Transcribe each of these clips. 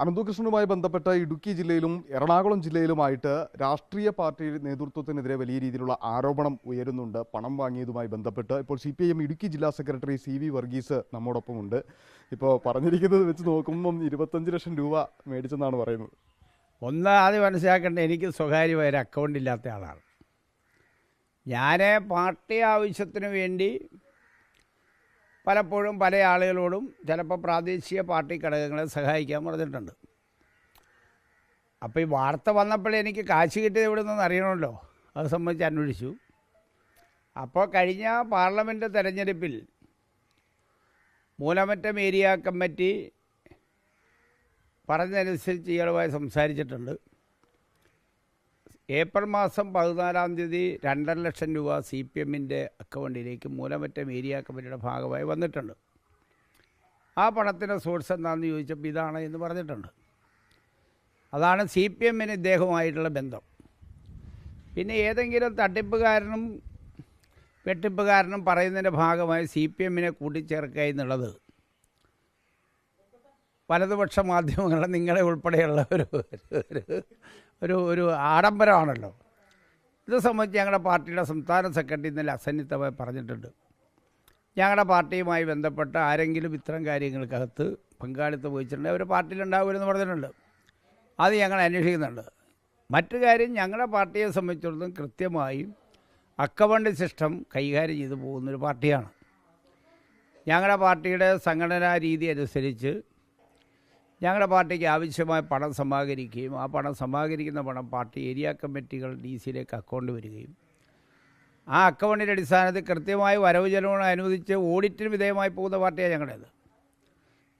അനന്തകൃഷ്ണനുമായി ബന്ധപ്പെട്ട് ഇടുക്കി ജില്ലയിലും എറണാകുളം ജില്ലയിലുമായിട്ട് രാഷ്ട്രീയ പാർട്ടി നേതൃത്വത്തിനെതിരെ വലിയ രീതിയിലുള്ള ആരോപണം ഉയരുന്നുണ്ട്. പണം വാങ്ങിയതുമായി ബന്ധപ്പെട്ട് ഇപ്പോൾ CPIM ഇടുക്കി ജില്ലാ സെക്രട്ടറി CV വർഗീസ് നമ്മോടൊപ്പമുണ്ട്. ഇപ്പോൾ പറഞ്ഞിരിക്കുന്നത് വെച്ച് നോക്കുമ്പം 25 ലക്ഷം രൂപ മേടിച്ചെന്നാണ് പറയുന്നത്. ആദ്യം മനസ്സിലാക്കേണ്ട, എനിക്ക് സ്വകാര്യമായ ഒരു അക്കൗണ്ട് ഇല്ലാത്ത ആളാണ്. ഞാൻ പാർട്ടി ആവശ്യത്തിന് വേണ്ടി പലപ്പോഴും പല ആളുകളോടും ചിലപ്പോൾ പ്രാദേശിക പാർട്ടി ഘടകങ്ങളെ സഹായിക്കാൻ പറഞ്ഞിട്ടുണ്ട്. അപ്പോൾ ഈ വാർത്ത വന്നപ്പോഴേ എനിക്ക് കാശ് കിട്ടിയത് എവിടെ നിന്നെന്ന് അറിയണമല്ലോ. അത് സംബന്ധിച്ച് അന്വേഷിച്ചു. അപ്പോൾ കഴിഞ്ഞ പാർലമെൻറ്റ് തെരഞ്ഞെടുപ്പിൽ മൂലമറ്റം ഏരിയ കമ്മിറ്റി പറഞ്ഞതനുസരിച്ച് ഇയാളുമായി സംസാരിച്ചിട്ടുണ്ട്. ഏപ്രിൽ മാസം 14-ാം തീയതി 2.5 ലക്ഷം രൂപ CPMൻ്റെ അക്കൗണ്ടിലേക്ക് മൂലമറ്റം ഏരിയ കമ്മിറ്റിയുടെ ഭാഗമായി വന്നിട്ടുണ്ട്. ആ പണത്തിൻ്റെ സോഴ്സ് എന്താണെന്ന് ചോദിച്ചപ്പോൾ ഇതാണ് എന്ന് പറഞ്ഞിട്ടുണ്ട്. അതാണ് CPMന് ഇദ്ദേഹവുമായിട്ടുള്ള ബന്ധം. പിന്നെ ഏതെങ്കിലും തട്ടിപ്പുകാരനും വെട്ടിപ്പുകാരനും പറയുന്നതിൻ്റെ ഭാഗമായി CPMനെ കൂട്ടിച്ചേർക്കുക എന്നുള്ളത് വലതുപക്ഷ മാധ്യമങ്ങളുടെ നിങ്ങളെ ഉൾപ്പെടെയുള്ള ഒരു ആഡംബരമാണല്ലോ. ഇത് സംബന്ധിച്ച് ഞങ്ങളുടെ പാർട്ടിയുടെ സംസ്ഥാന സെക്രട്ടറി ഇന്നലെ അസന്നിഗ്ധമായി പറഞ്ഞിട്ടുണ്ട്. ഞങ്ങളുടെ പാർട്ടിയുമായി ബന്ധപ്പെട്ട ആരെങ്കിലും ഇത്തരം കാര്യങ്ങൾക്കകത്ത് പങ്കാളിത്തം വഹിച്ചിട്ടുണ്ടെങ്കിൽ അവർ പാർട്ടിയിലുണ്ടാവുമെന്ന് പറഞ്ഞിട്ടുണ്ട്. അത് ഞങ്ങൾ അന്വേഷിക്കുന്നുണ്ട്. മറ്റു കാര്യം, ഞങ്ങളുടെ പാർട്ടിയെ സംബന്ധിച്ചിടത്തോളം കൃത്യമായും അക്കൗണ്ട് സിസ്റ്റം കൈകാര്യം ചെയ്തു പോകുന്നൊരു പാർട്ടിയാണ്. ഞങ്ങളുടെ പാർട്ടിയുടെ സംഘടനാ രീതി അനുസരിച്ച് ഞങ്ങളുടെ പാർട്ടിക്ക് ആവശ്യമായ പണം സമാഹരിക്കുകയും ആ പണം സമാഹരിക്കുന്ന പണം പാർട്ടി ഏരിയ കമ്മിറ്റികൾ DC-യിലേക്ക് അക്കൗണ്ട് വരികയും ആ അക്കൗണ്ടിൻ്റെ അടിസ്ഥാനത്തിൽ കൃത്യമായി വരവ് ചെലവുകൾ അനുവദിച്ച് ഓഡിറ്റിന് വിധേയമായി പോകുന്ന പാർട്ടിയാണ് ഞങ്ങളുടേത്.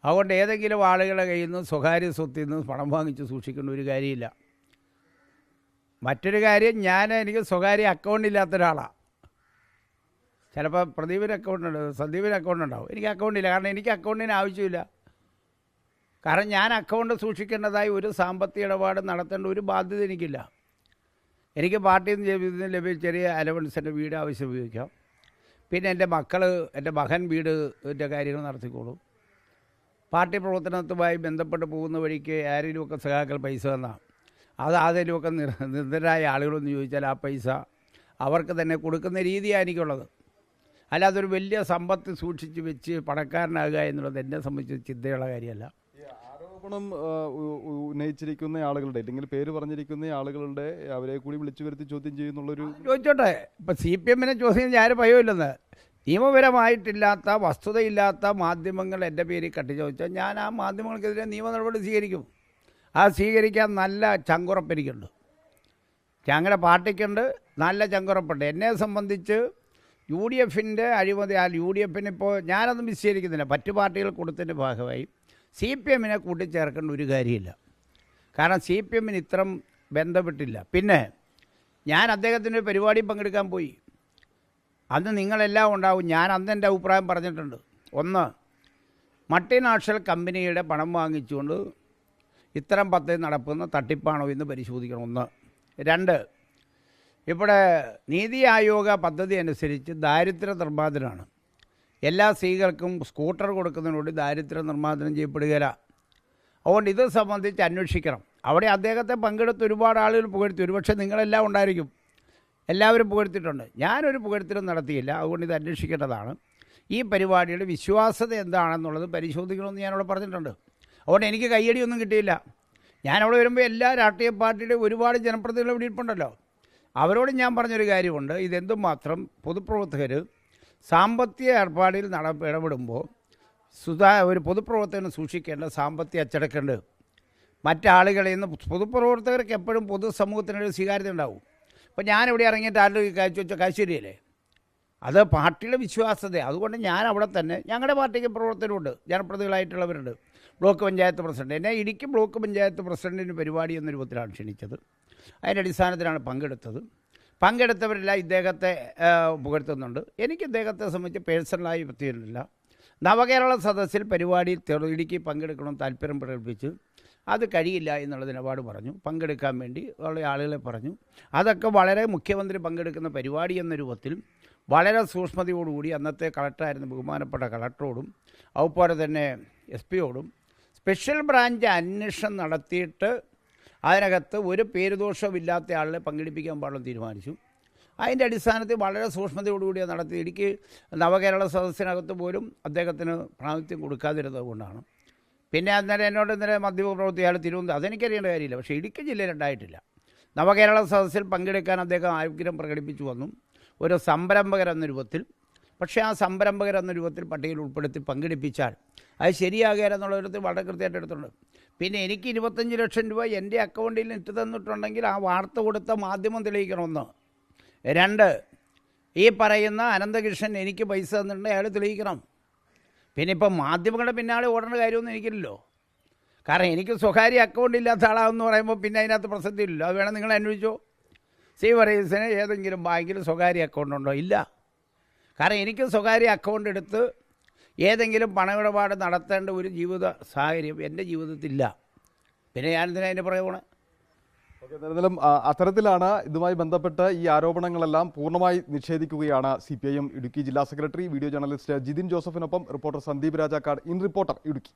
അതുകൊണ്ട് ഏതെങ്കിലും ആളുകളുടെ കയ്യിൽ നിന്ന് സ്വകാര്യ സ്വത്തിൽ നിന്ന് പണം വാങ്ങിച്ച് സൂക്ഷിക്കേണ്ട ഒരു കാര്യമില്ല. മറ്റൊരു കാര്യം, എനിക്ക് സ്വകാര്യ അക്കൗണ്ട് ഇല്ലാത്ത ഒരാളാണ്. ചിലപ്പോൾ പ്രദീപിന് അക്കൗണ്ടുണ്ട്, സന്ദീപിന് അക്കൗണ്ട് ഉണ്ടാവും. എനിക്ക് അക്കൗണ്ടില്ല. കാരണം എനിക്ക് അക്കൗണ്ടിന് ആവശ്യമില്ല. കാരണം ഞാൻ അക്കൗണ്ട് സൂക്ഷിക്കേണ്ടതായി ഒരു സാമ്പത്തിക ഇടപാട് നടത്തേണ്ട ഒരു ബാധ്യത എനിക്കില്ല. എനിക്ക് പാർട്ടിയിൽ നിന്ന് ലഭിച്ച ചെറിയ അലവൻസ് എൻ്റെ വീട് ആവശ്യം ഉപയോഗിക്കാം. പിന്നെ എൻ്റെ മകൻ വീടിൻ്റെ കാര്യങ്ങൾ നടത്തിക്കോളും. പാർട്ടി പ്രവർത്തനത്തുമായി ബന്ധപ്പെട്ട് പോകുന്ന വഴിക്ക് ആരെങ്കിലുമൊക്കെ സഹാക്കൾ പൈസ തന്നാൽ അത് ആരെങ്കിലുമൊക്കെ നിർദ്ധരായ ആളുകളെന്ന് ചോദിച്ചാൽ ആ പൈസ അവർക്ക് തന്നെ കൊടുക്കുന്ന രീതിയാണ് എനിക്കുള്ളത്. അല്ലാതെ ഒരു വലിയ സമ്പത്ത് സൂക്ഷിച്ച് വെച്ച് പണക്കാരനാകുക എന്നുള്ളത് എന്നെ സംബന്ധിച്ച് ചിന്തയുള്ള കാര്യമല്ല. ആരോപണം ഉന്നയിച്ചിരിക്കുന്ന ആളുകളുടെ, അല്ലെങ്കിൽ പേര് പറഞ്ഞിരിക്കുന്ന ആളുകളുടെ, അവരെ കൂടി വിളിച്ചു വരുത്തി ചോദ്യം ചെയ്യുന്നുള്ളൊരു ചോദിച്ചോട്ടെ. ഇപ്പം CPMനെ ചോദ്യം ചെയ്യാൻ ആരും ഭയമില്ലെന്ന്. നിയമപരമായിട്ടില്ലാത്ത വസ്തുതയില്ലാത്ത മാധ്യമങ്ങൾ എൻ്റെ പേരിൽ കട്ടിച്ചോദിച്ചാൽ ഞാൻ ആ മാധ്യമങ്ങൾക്കെതിരെ നിയമ നടപടി സ്വീകരിക്കും. ആ സ്വീകരിക്കാൻ നല്ല ചങ്കുറപ്പെനിക്കുണ്ട്. ഞങ്ങളുടെ പാർട്ടിക്കുണ്ട്, നല്ല ചങ്കുറപ്പുണ്ട്. എന്നെ സംബന്ധിച്ച് UDFൻ്റെ അഴിമതി, UDFന് ഇപ്പോൾ ഞാനൊന്നും വിശദീകരിക്കുന്നില്ല. മറ്റു പാർട്ടികൾ കൊടുത്തതിൻ്റെ ഭാഗമായി CPMനെ കൂട്ടിച്ചേർക്കേണ്ട ഒരു കാര്യമില്ല. കാരണം CPMന് ഇത്തരം ബന്ധപ്പെട്ടില്ല. പിന്നെ ഞാൻ അദ്ദേഹത്തിൻ്റെ പരിപാടി പങ്കെടുക്കാൻ പോയി. അന്ന് നിങ്ങളെല്ലാം ഉണ്ടാവും. ഞാൻ അന്ന് എൻ്റെ അഭിപ്രായം പറഞ്ഞിട്ടുണ്ട്. ഒന്ന്, മൾട്ടിനാഷണൽ കമ്പനിയുടെ പണം വാങ്ങിച്ചുകൊണ്ട് ഇത്തരം പദ്ധതി നടത്തുന്ന തട്ടിപ്പാണോ എന്ന് പരിശോധിക്കണം. ഒന്ന്. രണ്ട്, ഇവിടെ നീതി ആയോഗ് പദ്ധതി അനുസരിച്ച് ദാരിദ്ര്യ നിർമ്മാർജ്ജനമാണ്. എല്ലാ സ്ത്രീകൾക്കും സ്കൂട്ടർ കൊടുക്കുന്നതിനോട് ദാരിദ്ര്യ നിർമ്മാർജ്ജനം ചെയ്യപ്പെടുകയില്ല. അതുകൊണ്ട് ഇത് സംബന്ധിച്ച് അന്വേഷിക്കണം. അവിടെ അദ്ദേഹത്തെ പങ്കെടുത്ത് ഒരുപാട് ആളുകൾ പുകഴ്ത്തി. ഒരുപക്ഷെ നിങ്ങളെല്ലാം ഉണ്ടായിരിക്കും. എല്ലാവരും പുകഴ്ത്തിയിട്ടുണ്ട്. ഞാനൊരു പുകഴ്ത്തലും നടത്തിയില്ല. അതുകൊണ്ട് ഇത് അന്വേഷിക്കേണ്ടതാണ്. ഈ പരിപാടിയുടെ വിശ്വാസ്യത എന്താണെന്നുള്ളത് പരിശോധിക്കണമെന്ന് ഞാനവിടെ പറഞ്ഞിട്ടുണ്ട്. അതുകൊണ്ട് എനിക്ക് കയ്യടിയൊന്നും കിട്ടിയില്ല. ഞാനവിടെ വരുമ്പോൾ എല്ലാ രാഷ്ട്രീയ പാർട്ടിയുടെയും ഒരുപാട് ജനപ്രതിനിധികൾ ഇവിടെ ഇരിപ്പുണ്ടല്ലോ. അവരോട് ഞാൻ പറഞ്ഞൊരു കാര്യമുണ്ട്. ഇതെന്തുമാത്രം പൊതുപ്രവർത്തകർ സാമ്പത്തിക ഏർപ്പാടിൽ ഇടപെടുമ്പോൾ ഒരു പൊതുപ്രവർത്തകന് സൂക്ഷിക്കേണ്ട സാമ്പത്തിക അച്ചടക്കമുണ്ട്. മറ്റാളുകളിൽ നിന്ന് പൊതുപ്രവർത്തകർക്ക് എപ്പോഴും പൊതുസമൂഹത്തിനൊരു സ്വീകാര്യത ഉണ്ടാവും. അപ്പോൾ ഞാനിവിടെ ഇറങ്ങിയിട്ട് ആരുടെ കാഴ്ച വെച്ചാൽ കാശ്ശേരിയല്ലേ? അത് പാർട്ടിയുടെ വിശ്വാസ്യത. അതുകൊണ്ട് ഞാൻ അവിടെ തന്നെ, ഞങ്ങളുടെ പാർട്ടിക്ക് പ്രവർത്തനമുണ്ട്, ജനപ്രതിനിധികളായിട്ടുള്ളവരുണ്ട്. ബ്ലോക്ക് പഞ്ചായത്ത് പ്രസിഡന്റ്, എന്നെ ഇടുക്കി ബ്ലോക്ക് പഞ്ചായത്ത് പ്രസിഡന്റിന് പരിപാടി എന്ന രൂപത്തിലാണ് ക്ഷണിച്ചത്. അതിൻ്റെ അടിസ്ഥാനത്തിലാണ് പങ്കെടുത്തവരെല്ലാം ഇദ്ദേഹത്തെ പുകഴ്ത്തുന്നുണ്ട്. എനിക്ക് ഇദ്ദേഹത്തെ സംബന്ധിച്ച് പേഴ്സണലായി പറ്റിയിട്ടില്ല. നവകേരള സദസ്സിൽ പരിപാടിയിൽ ഇടുക്കി പങ്കെടുക്കണമെന്ന് താല്പര്യം പ്രകടിപ്പിച്ച് അത് കഴിയില്ല എന്നുള്ള നിലപാട് പറഞ്ഞു. പങ്കെടുക്കാൻ വേണ്ടി ഉള്ള ആളുകളെ പറഞ്ഞു. അതൊക്കെ വളരെ മുഖ്യമന്ത്രി പങ്കെടുക്കുന്ന പരിപാടി എന്ന രൂപത്തിൽ വളരെ സൂക്ഷ്മതയോടുകൂടി അന്നത്തെ കളക്ടറായിരുന്ന ബഹുമാനപ്പെട്ട കളക്ടറോടും അതുപോലെ തന്നെ SP യോടും സ്പെഷ്യൽ ബ്രാഞ്ച് അന്വേഷണം നടത്തിയിട്ട് അതിനകത്ത് ഒരു പേരുദോഷമില്ലാത്ത ആളിനെ പങ്കെടുപ്പിക്കാൻ പാടുള്ള തീരുമാനിച്ചു. അതിൻ്റെ അടിസ്ഥാനത്തിൽ വളരെ സൂക്ഷ്മതയോടുകൂടിയാണ് നടത്തി. ഇടുക്കി നവകേരള സദസ്സിനകത്ത് പോലും അദ്ദേഹത്തിന് പ്രാതിനിധ്യം കൊടുക്കാതിരുന്നത് കൊണ്ടാണ്. പിന്നെ അന്നേരം എന്നോട് ഇന്നലെ മാധ്യമപ്രവർത്തി അയാൾ തിരുവനന്തപുരം, അതെനിക്കറിയേണ്ട കാര്യമില്ല. പക്ഷേ ഇടുക്കി ജില്ലയിൽ ഉണ്ടായിട്ടില്ല. നവകേരള സദസ്സിൽ പങ്കെടുക്കാൻ അദ്ദേഹം ആഗ്രഹം പ്രകടിപ്പിച്ചു വന്നു, ഒരു സംരംഭകരെന്ന രൂപത്തിൽ. പക്ഷേ ആ സംരംഭകരെന്ന രൂപത്തിൽ പട്ടികയിൽ ഉൾപ്പെടുത്തി പങ്കെടുപ്പിച്ചാൽ അത് ശരിയാകുകയെന്നുള്ള വിധത്തിൽ വളരെ കൃത്യമായിട്ട് എടുത്തിട്ടുണ്ട്. പിന്നെ എനിക്ക് 25 ലക്ഷം രൂപ എൻ്റെ അക്കൗണ്ടിൽ ഇട്ട് തന്നിട്ടുണ്ടെങ്കിൽ ആ വാർത്ത കൊടുത്ത മാധ്യമം തെളിയിക്കണമെന്ന്. 2, ഈ പറയുന്ന അനന്തകൃഷ്ണൻ എനിക്ക് പൈസ തന്നിട്ടുണ്ടെങ്കിൽ അയാൾ തെളിയിക്കണം. പിന്നെ ഇപ്പം മാധ്യമങ്ങളുടെ പിന്നാലെ ഓടേണ്ട കാര്യമൊന്നും എനിക്കില്ലല്ലോ. കാരണം എനിക്ക് സ്വകാര്യ അക്കൗണ്ട് ഇല്ലാത്ത ആളാണെന്ന് പറയുമ്പോൾ പിന്നെ അതിനകത്ത് പ്രസക്തിയില്ലല്ലോ. അത് വേണം നിങ്ങൾ അന്വേഷിച്ചോ. സി വർഗീസിന് ഏതെങ്കിലും ബാങ്കിൽ സ്വകാര്യ അക്കൗണ്ട് ഉണ്ടോ? ഇല്ല. കാരണം എനിക്ക് സ്വകാര്യ അക്കൗണ്ട് എടുത്ത് ഏതെങ്കിലും പണമിടപാട് നടത്തേണ്ട ഒരു ജീവിത സാഹചര്യം എൻ്റെ ജീവിതത്തിലില്ല. പിന്നെ ഞാനെന്തിനാ അതിൻ്റെ പുറകെ പോണേ? എന്തായാലും അത്തരത്തിലാണ് ഇതുമായി ബന്ധപ്പെട്ട് ഈ ആരോപണങ്ങളെല്ലാം പൂർണ്ണമായി നിഷേധിക്കുകയാണ് CPIM ഇടുക്കി ജില്ലാ സെക്രട്ടറി. വീഡിയോ ജേർണലിസ്റ്റ് ജിതിൻ ജോസഫിനൊപ്പം reporter Sandeep Rajakkad, in reporter Idukki.